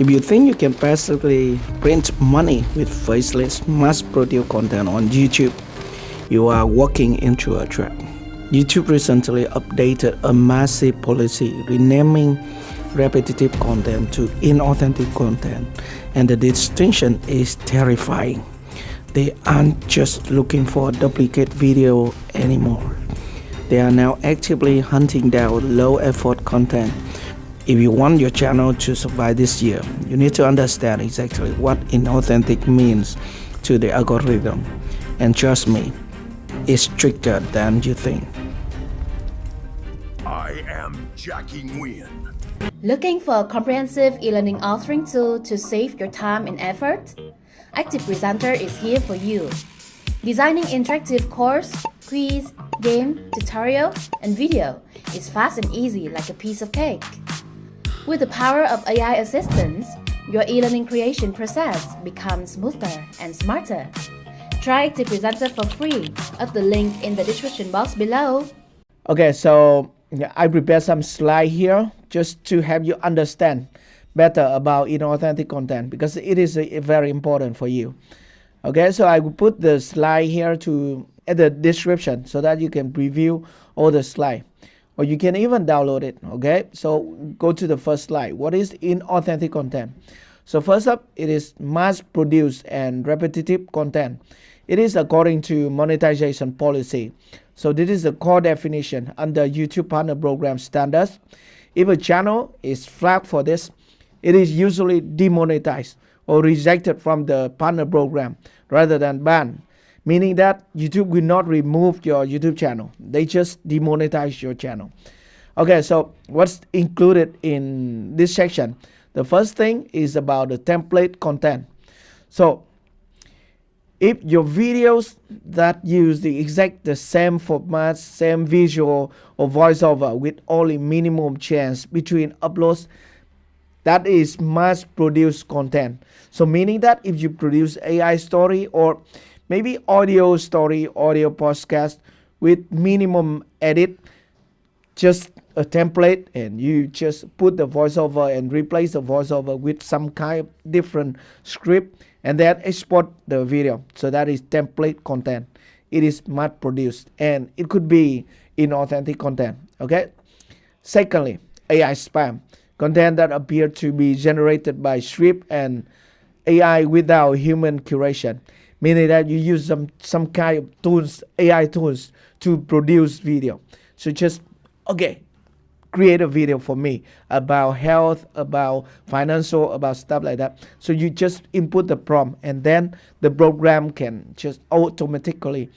If you think you can passively print money with faceless, mass-produced content on YouTube, you are walking into a trap. YouTube recently updated a massive policy renaming repetitive content to inauthentic content, and the distinction is terrifying. They aren't just looking for duplicate video anymore. They are now actively hunting down low-effort content. If you want your channel to survive this year, you need to understand exactly what inauthentic means to the algorithm. And trust me, it's stricter than you think. I am Jacky Nguyen. Looking for a comprehensive e-learning authoring tool to save your time and effort? Active Presenter is here for you. Designing interactive course, quiz, game, tutorial, and video is fast and easy like a piece of cake. With the power of AI assistance, your e-learning creation process becomes smoother and smarter. Try Active Presenter for free at the link in the description box below. Okay, so I prepared some slide here just to help you understand better about inauthentic content because it is very important for you. Okay, so I will put the slide here at the description so that you can preview all the slide, or you can even download it. Okay, so go to the first slide. What is inauthentic content? So first up, it is mass-produced and repetitive content. It is according to monetization policy. So this is the core definition under YouTube Partner Program standards. If a channel is flagged for this, it is usually demonetized or rejected from the partner program rather than banned, meaning that YouTube will not remove your YouTube channel. They just demonetize your channel. Okay, so what's included in this section? The first thing is about the template content. So if your videos that use the same format, same visual or voiceover with only minimum change between uploads, that is mass-produced content. So meaning that if you produce AI story or maybe audio story, audio podcast with minimum edit, just a template, and you just put the voiceover and replace the voiceover with some kind of different script and then export the video. So that is template content. It is mass produced and it could be inauthentic content. Okay. Secondly, AI spam. Content that appear to be generated by script and AI without human curation, meaning that you use some kind of tools, AI tools to produce video. So just, okay, create a video for me about health, about financial, about stuff like that. So you just input the prompt and then the program can just automatically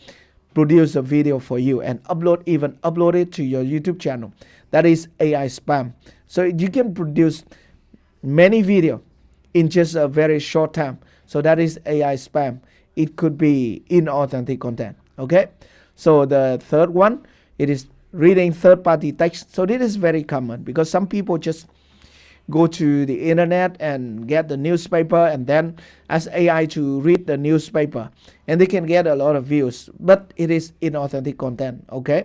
produce a video for you and upload it to your YouTube channel. That is AI spam. So you can produce many videos in just a very short time. So that is AI spam. It could be inauthentic content. Okay. So the third one, it is reading third-party text. So this is very common because some people just go to the internet and get the newspaper and then ask AI to read the newspaper and they can get a lot of views, but it is inauthentic content. Okay.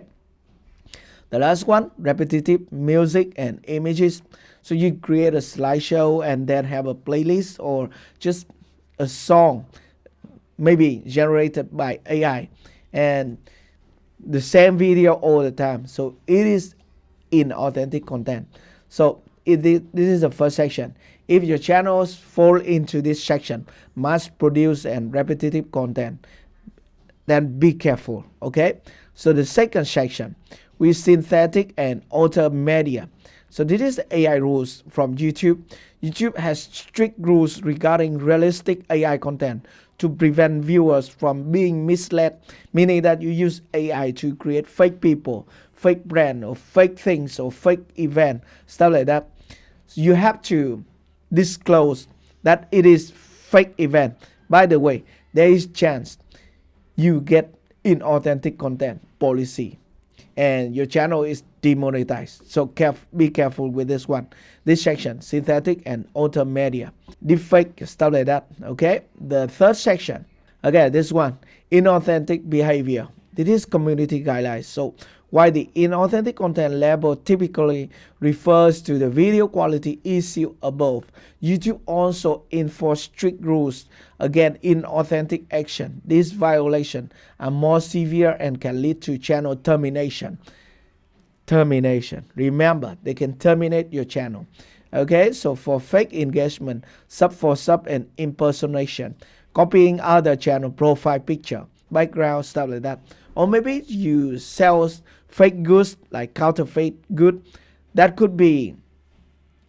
The last one, repetitive music and images. So you create a slideshow and then have a playlist or just a song maybe generated by AI and the same video all the time. So it is inauthentic content. So this is the first section. If your channels fall into this section, mass produced and repetitive content, then be careful. Okay. So the second section, with synthetic and alter media. So this is AI rules from YouTube. YouTube has strict rules regarding realistic AI content to prevent viewers from being misled, meaning that you use AI to create fake people, fake brand, or fake things, or fake event, stuff like that. So you have to disclose that it is fake event. By the way, there is chance you get inauthentic content policy and your channel is demonetized. So be careful with this one. This section, synthetic and alter media, deepfake, stuff like that. Okay. The third section, okay, this one, inauthentic behavior. This is community guidelines. So While the inauthentic content label typically refers to the video quality issue above, YouTube also enforces strict rules against inauthentic action. These violations are more severe and can lead to channel termination. Remember, they can terminate your channel. Okay, so for fake engagement, sub for sub, and impersonation, copying other channel profile picture, background, stuff like that. Or maybe you sell fake goods like counterfeit good, that could be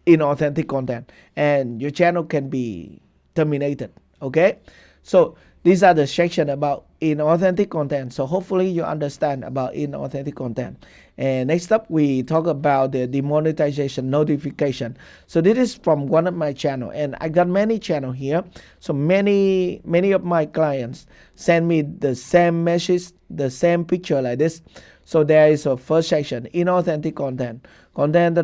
inauthentic content, and your channel can be terminated. Okay, so these are the section about inauthentic content. So hopefully you understand about inauthentic content. And next up, we talk about the demonetization notification. So this is from one of my channel, and I got many channel here. So many of my clients send me the same message, the same picture like this. So there is a first section, inauthentic content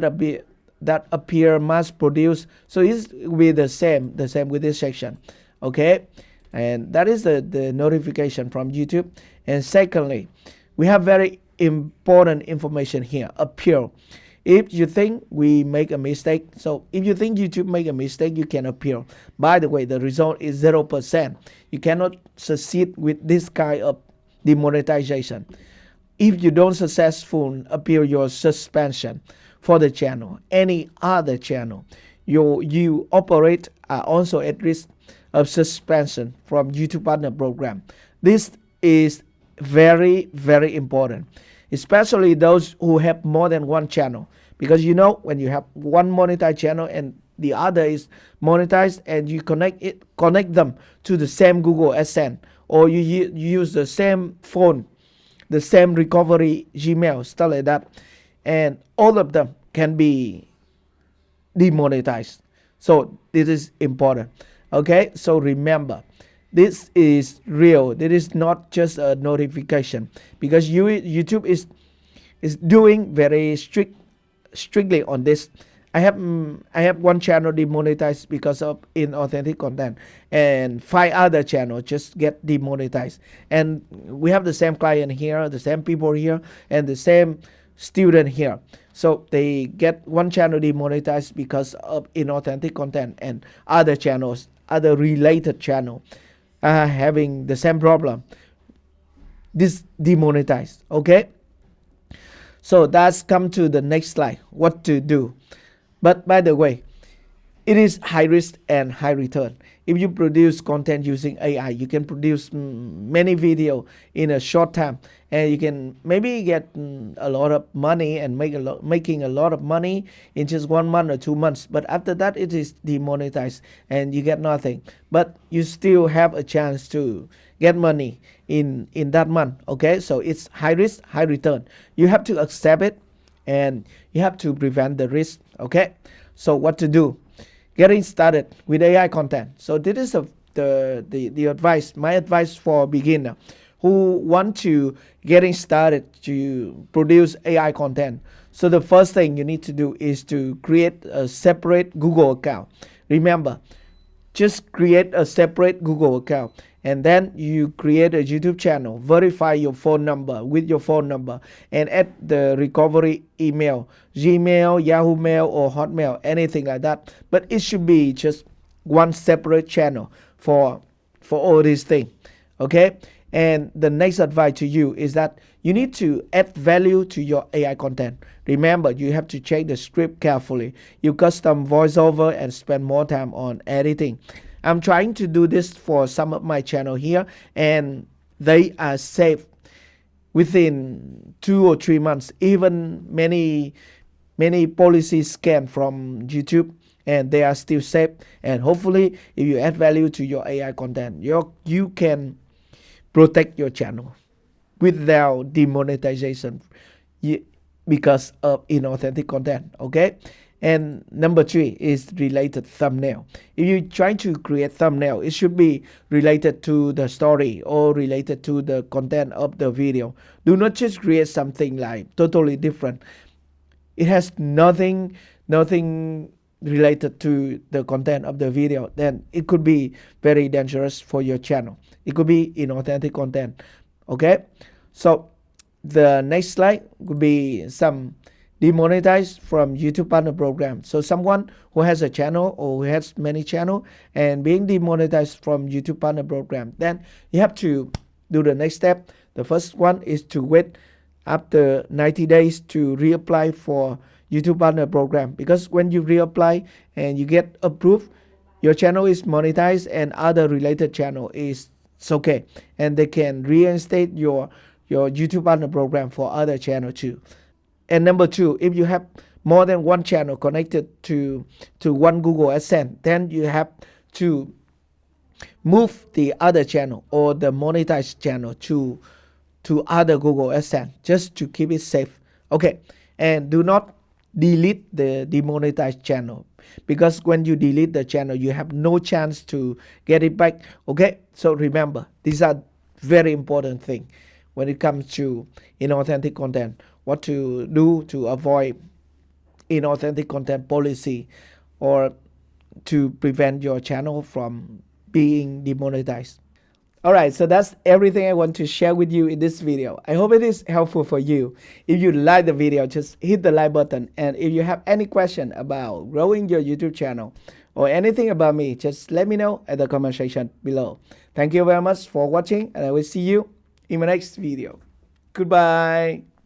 that appear mass produced. So it's with the same with this section. Okay, and that is the notification from YouTube. And secondly, we have very important information here, appeal. If you think we make a mistake, so if you think YouTube make a mistake, you can appeal. By the way, the result is 0%. You cannot succeed with this kind of demonetization. If you don't successfully appeal your suspension for the channel, any other channel you operate are also at risk of suspension from YouTube Partner Program. This is very, very important, especially those who have more than one channel, because you know when you have one monetized channel and the other is monetized, and you connect them to the same Google AdSense, or you use the same phone, the same recovery Gmail, stuff like that, and all of them can be demonetized. So this is important. Okay, so remember, this is real. This is not just a notification, because YouTube is doing very strictly on this. I have one channel demonetized because of inauthentic content, and 5 other channels just get demonetized. And we have the same client here, the same people here, and the same student here. So they get one channel demonetized because of inauthentic content, and other channels, other related channel, having the same problem, this demonetized. Okay, so that's come to the next slide, what to do. But by the way, it is high risk and high return. If you produce content using AI, you can produce many video in a short time, and you can maybe get a lot of money and making a lot of money in just 1 month or 2 months. But after that, it is demonetized and you get nothing. But you still have a chance to get money in that month. Okay, so it's high risk, high return. You have to accept it, and you have to prevent the risk. Okay, so what to do? Getting started with AI content. So this is the advice, my advice for beginner who want to getting started to produce AI content. So the first thing you need to do is to create a separate Google account. Remember, just create a separate Google account, and then you create a YouTube channel, verify your phone number with your phone number, and add the recovery email, Gmail, Yahoo Mail, or Hotmail, anything like that. But it should be just one separate channel for all these things. Okay, and the next advice to you is that you need to add value to your AI content. Remember, you have to check the script carefully. You custom voiceover and spend more time on editing. I'm trying to do this for some of my channel here, and they are safe within 2 or 3 months. Even many policies scanned from YouTube, and they are still safe. And hopefully, if you add value to your AI content, you can protect your channel without demonetization because of inauthentic content. Okay, and number 3 is related thumbnail. If you're trying to create thumbnail, it should be related to the story or related to the content of the video. Do not just create something like totally different. It has nothing related to the content of the video. Then it could be very dangerous for your channel. It could be inauthentic content. Okay, so the next slide would be some demonetized from YouTube partner program. So someone who has a channel or who has many channel and being demonetized from YouTube partner program, then you have to do the next step. The first one is to wait after 90 days to reapply for YouTube partner program, because when you reapply and you get approved, your channel is monetized and other related channel is okay, and they can reinstate your YouTube partner program for other channel too. And number two, if you have more than one channel connected to one Google AdSense, then you have to move the other channel or the monetized channel to other Google AdSense just to keep it safe. Okay, and do not delete the demonetized channel, because when you delete the channel, you have no chance to get it back. Okay, so remember, these are very important things when it comes to inauthentic content. What to do to avoid inauthentic content policy or to prevent your channel from being demonetized. Alright, so that's everything I want to share with you in this video. I hope it is helpful for you. If you like the video, just hit the like button. And if you have any question about growing your YouTube channel or anything about me, just let me know at the comment section below. Thank you very much for watching, and I will see you in my next video. Goodbye.